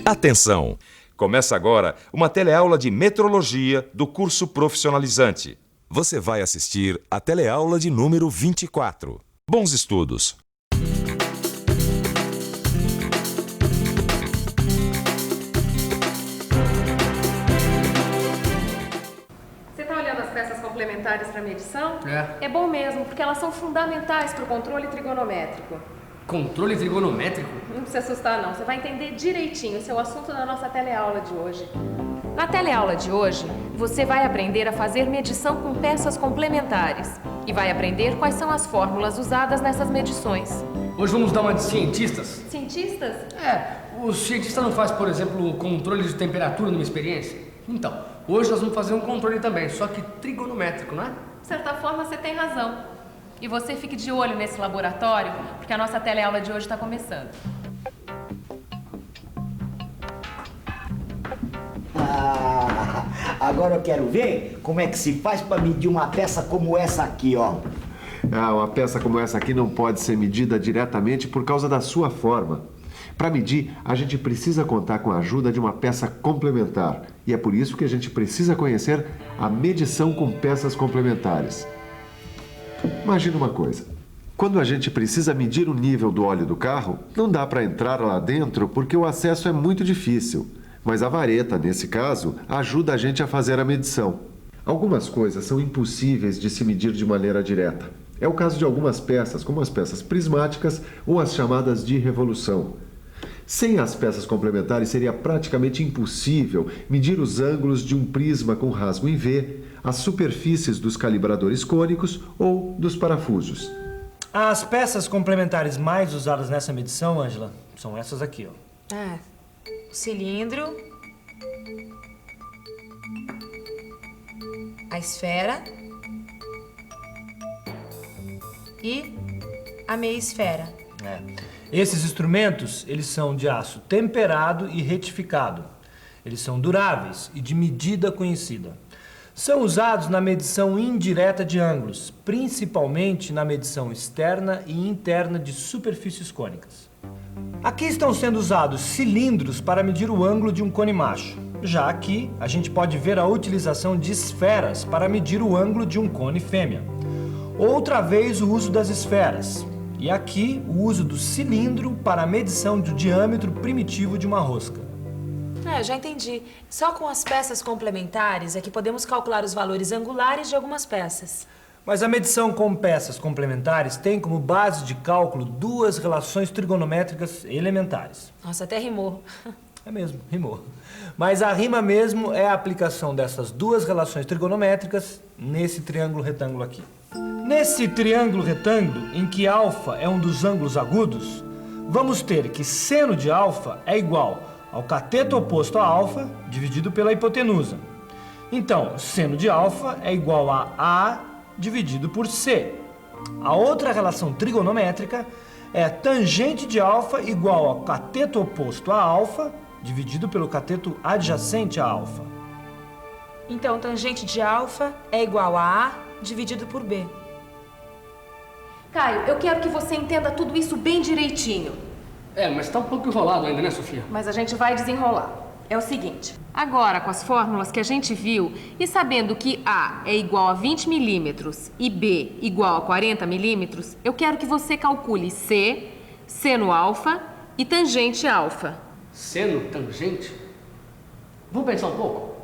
Atenção! Começa agora uma teleaula de metrologia do curso profissionalizante. Você vai assistir a teleaula de número 24. Bons estudos! Você está olhando as peças complementares para medição? É. É bom mesmo, porque elas são fundamentais para o controle trigonométrico. Controle trigonométrico? Não precisa assustar não, você vai entender direitinho, esse é o assunto da nossa teleaula de hoje. Na teleaula de hoje, você vai aprender a fazer medição com peças complementares e vai aprender quais são as fórmulas usadas nessas medições. Hoje vamos dar uma de cientistas? Cientistas? O cientista não faz, por exemplo, controle de temperatura numa experiência? Então, hoje nós vamos fazer um controle também, só que trigonométrico, não é? De certa forma, você tem razão. E você fique de olho nesse laboratório, porque a nossa teleaula de hoje está começando. Agora eu quero ver como é que se faz para medir uma peça como essa aqui, ó. Uma peça como essa aqui não pode ser medida diretamente por causa da sua forma. Para medir, a gente precisa contar com a ajuda de uma peça complementar. E é por isso que a gente precisa conhecer a medição com peças complementares. Imagina uma coisa. Quando a gente precisa medir o nível do óleo do carro, não dá para entrar lá dentro porque o acesso é muito difícil. Mas a vareta, nesse caso, ajuda a gente a fazer a medição. Algumas coisas são impossíveis de se medir de maneira direta. É o caso de algumas peças, como as peças prismáticas ou as chamadas de revolução. Sem as peças complementares, seria praticamente impossível medir os ângulos de um prisma com rasgo em V, as superfícies dos calibradores cônicos ou dos parafusos. As peças complementares mais usadas nessa medição, Ângela, são essas aqui, ó. O cilindro, a esfera e a meia esfera. Esses instrumentos, eles são de aço temperado e retificado. Eles são duráveis e de medida conhecida. São usados na medição indireta de ângulos, principalmente na medição externa e interna de superfícies cônicas. Aqui estão sendo usados cilindros para medir o ângulo de um cone macho. Já aqui, a gente pode ver a utilização de esferas para medir o ângulo de um cone fêmea. Outra vez o uso das esferas. E aqui o uso do cilindro para a medição do diâmetro primitivo de uma rosca. Já entendi. Só com as peças complementares é que podemos calcular os valores angulares de algumas peças. Mas a medição com peças complementares tem como base de cálculo duas relações trigonométricas elementares. Nossa, até rimou. É mesmo, rimou. Mas a rima mesmo é a aplicação dessas duas relações trigonométricas nesse triângulo retângulo aqui. Nesse triângulo retângulo, em que alfa é um dos ângulos agudos, vamos ter que seno de alfa é igual ao cateto oposto a alfa dividido pela hipotenusa. Então, seno de alfa é igual a A dividido por C. A outra relação trigonométrica é tangente de alfa igual ao cateto oposto a alfa dividido pelo cateto adjacente a alfa. Então, tangente de alfa é igual a A dividido por B. Caio, eu quero que você entenda tudo isso bem direitinho. Mas tá um pouco enrolado ainda, né, Sofia? Mas a gente vai desenrolar. É o seguinte, agora com as fórmulas que a gente viu e sabendo que A é igual a 20 milímetros e B igual a 40 milímetros, eu quero que você calcule C, seno alfa e tangente alfa. Seno, tangente? Vamos pensar um pouco?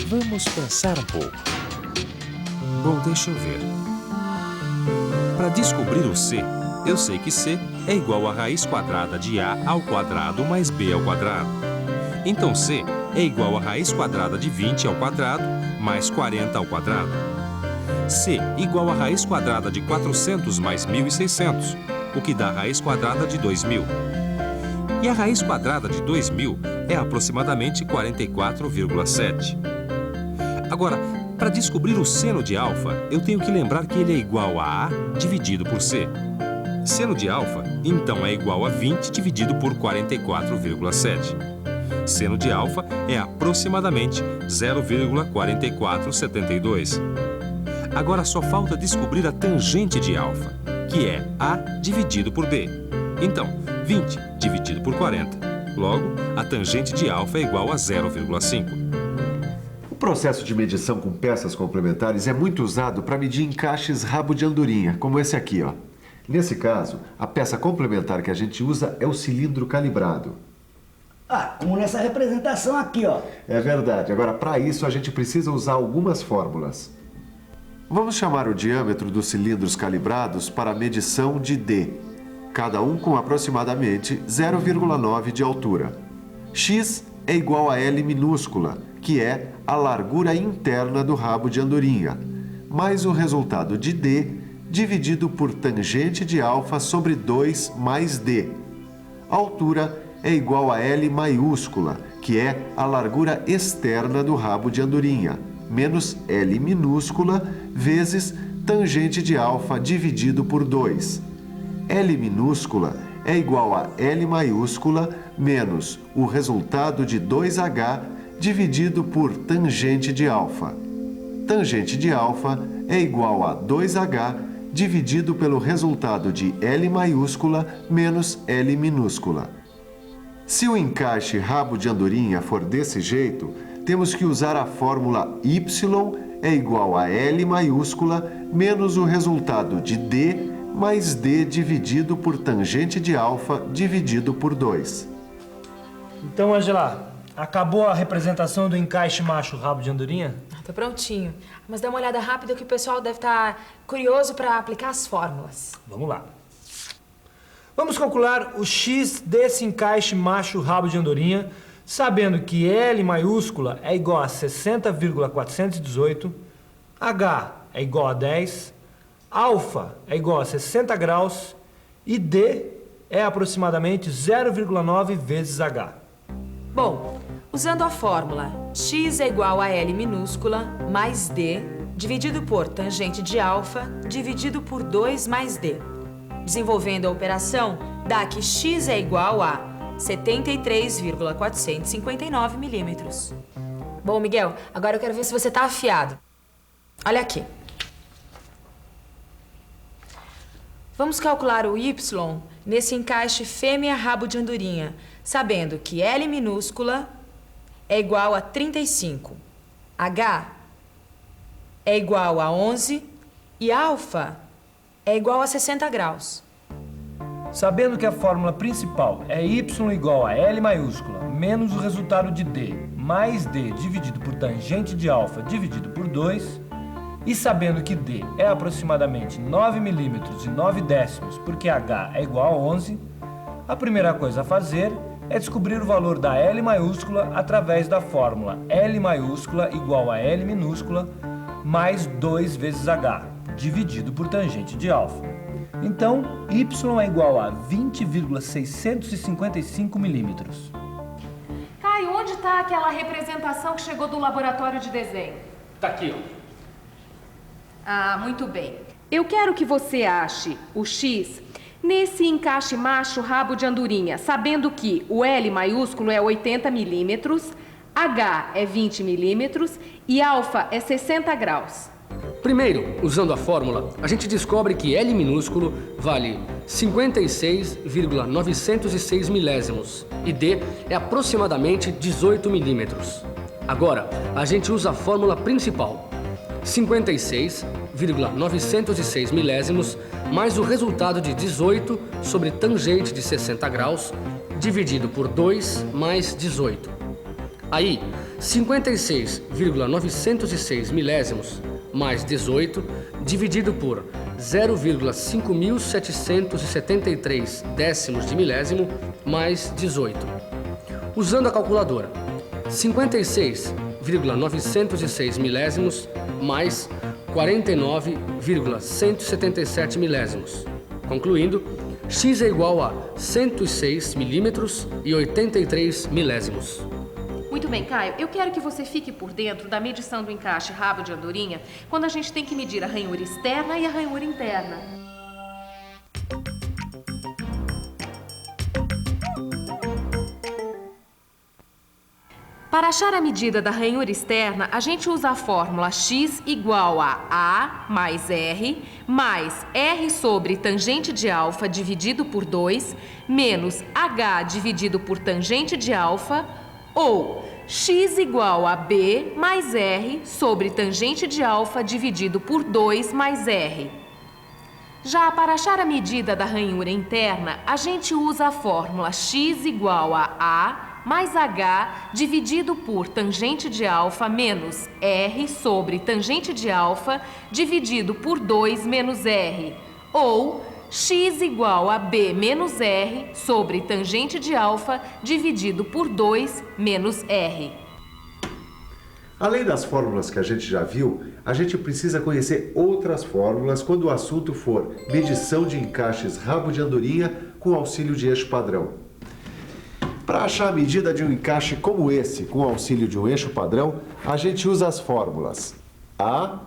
Vamos pensar um pouco. Bom, deixa eu ver. Para descobrir o C, eu sei que C é igual a raiz quadrada de A ao quadrado mais B ao quadrado. Então C é igual a raiz quadrada de 20 ao quadrado mais 40 ao quadrado. C igual a raiz quadrada de 400 mais 1.600, o que dá a raiz quadrada de 2.000. E a raiz quadrada de 2.000 é aproximadamente 44,7. Agora, para descobrir o seno de alfa, eu tenho que lembrar que ele é igual a A dividido por C. Seno de alfa, então, é igual a 20 dividido por 44,7. Seno de alfa é aproximadamente 0,4472. Agora só falta descobrir a tangente de alfa, que é A dividido por B. Então, 20 dividido por 40. Logo, a tangente de alfa é igual a 0,5. O processo de medição com peças complementares é muito usado para medir encaixes rabo de andorinha, como esse aqui, ó. Nesse caso, a peça complementar que a gente usa é o cilindro calibrado. Ah, como nessa representação aqui, ó. É verdade. Agora, para isso, a gente precisa usar algumas fórmulas. Vamos chamar o diâmetro dos cilindros calibrados para a medição de D, cada um com aproximadamente 0,9 de altura. X é igual a L minúscula, que é a largura interna do rabo de andorinha, mais o resultado de D dividido por tangente de alfa sobre 2 mais D. A altura é igual a L maiúscula, que é a largura externa do rabo de andorinha, menos L minúscula vezes tangente de alfa dividido por 2. L minúscula é igual a L maiúscula menos o resultado de 2H dividido por tangente de alfa. Tangente de alfa é igual a 2H dividido pelo resultado de L maiúscula menos L minúscula. Se o encaixe rabo de andorinha for desse jeito, temos que usar a fórmula Y é igual a L maiúscula menos o resultado de D mais D dividido por tangente de alfa dividido por 2. Então, Angela, acabou a representação do encaixe macho rabo de andorinha? Tô prontinho. Mas dá uma olhada rápida que o pessoal deve estar curioso para aplicar as fórmulas. Vamos lá. Vamos calcular o x desse encaixe macho rabo de andorinha, sabendo que L maiúscula é igual a 60,418, H é igual a 10, alfa é igual a 60 graus e D é aproximadamente 0,9 vezes H. Bom, usando a fórmula x é igual a L minúscula mais D dividido por tangente de alfa dividido por 2 mais D. Desenvolvendo a operação, dá que x é igual a 73,459 milímetros. Bom, Miguel, agora eu quero ver se você tá afiado. Olha aqui. Vamos calcular o y nesse encaixe fêmea-rabo de andorinha, sabendo que L minúscula é igual a 35, H é igual a 11 e alfa é igual a 60 graus. Sabendo que a fórmula principal é y igual a L maiúscula menos o resultado de D mais D dividido por tangente de alfa dividido por 2, e sabendo que D é aproximadamente 9 milímetros e 9 décimos porque H é igual a 11, a primeira coisa a fazer é descobrir o valor da L maiúscula através da fórmula L maiúscula igual a L minúscula mais 2 vezes H, dividido por tangente de alfa. Então, y é igual a 20,655 milímetros. Caio, onde está aquela representação que chegou do laboratório de desenho? Tá aqui, ó. Ah, muito bem. Eu quero que você ache o X nesse encaixe macho rabo de andorinha, sabendo que o L maiúsculo é 80 milímetros, H é 20 milímetros e alfa é 60 graus. Primeiro, usando a fórmula, a gente descobre que L minúsculo vale 56,906 milésimos e D é aproximadamente 18 milímetros. Agora, a gente usa a fórmula principal. 56,906 milésimos mais o resultado de 18 sobre tangente de 60 graus dividido por 2 mais 18. Aí, 56,906 milésimos mais 18 dividido por 0,5773 décimos de milésimo mais 18. Usando a calculadora, 56,906 milésimos mais 49,177 milésimos. Concluindo, x é igual a 106 milímetros e 83 milésimos. Muito bem, Caio, eu quero que você fique por dentro da medição do encaixe rabo de andorinha quando a gente tem que medir a ranhura externa e a ranhura interna. Para achar a medida da ranhura externa, a gente usa a fórmula x igual a A mais R sobre tangente de alfa dividido por 2 menos H dividido por tangente de alfa, ou x igual a B mais R sobre tangente de alfa dividido por 2 mais R. Já para achar a medida da ranhura interna, a gente usa a fórmula x igual a A mais H dividido por tangente de alfa menos R sobre tangente de alfa dividido por 2 menos R, ou x igual a B menos R sobre tangente de alfa dividido por 2 menos R. Além das fórmulas que a gente já viu, a gente precisa conhecer outras fórmulas quando o assunto for medição de encaixes rabo de andorinha com auxílio de eixo padrão. Para achar a medida de um encaixe como esse, com auxílio de um eixo padrão, a gente usa as fórmulas. A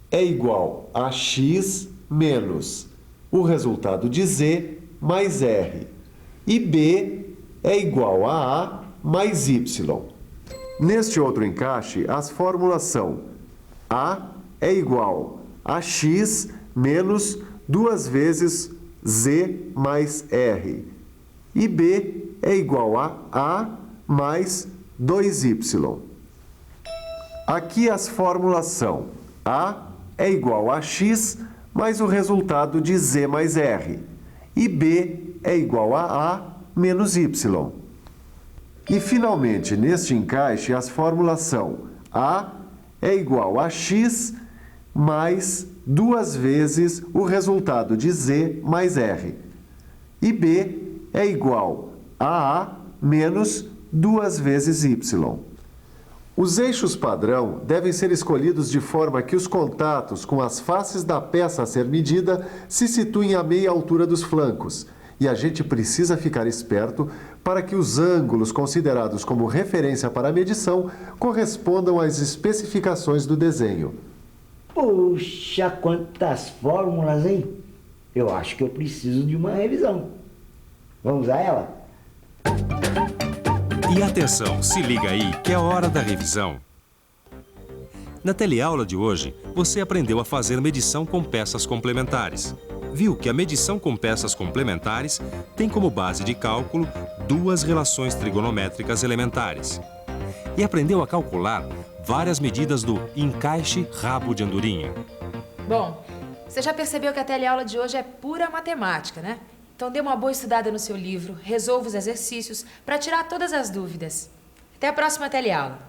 é igual a x menos o resultado de z mais r. E B é igual a A mais y. Neste outro encaixe, as fórmulas são: A é igual a x menos 2 vezes z mais r. E B é igual a mais 2y. Aqui as fórmulas são: A é igual a x mais o resultado de z mais r. E B é igual a A menos y. E, finalmente, neste encaixe, as fórmulas são: A é igual a x mais 2 vezes o resultado de z mais r. E B é igual a A menos 2 vezes y. Os eixos padrão devem ser escolhidos de forma que os contatos com as faces da peça a ser medida se situem à meia altura dos flancos. E a gente precisa ficar esperto para que os ângulos considerados como referência para a medição correspondam às especificações do desenho. Puxa, quantas fórmulas, hein? Eu acho que eu preciso de uma revisão. Vamos a ela? E atenção, se liga aí que é hora da revisão. Na teleaula de hoje, você aprendeu a fazer medição com peças complementares. Viu que a medição com peças complementares tem como base de cálculo duas relações trigonométricas elementares. E aprendeu a calcular várias medidas do encaixe rabo de andorinha. Bom, você já percebeu que a teleaula de hoje é pura matemática, né? Então dê uma boa estudada no seu livro, resolva os exercícios para tirar todas as dúvidas. Até a próxima teleaula.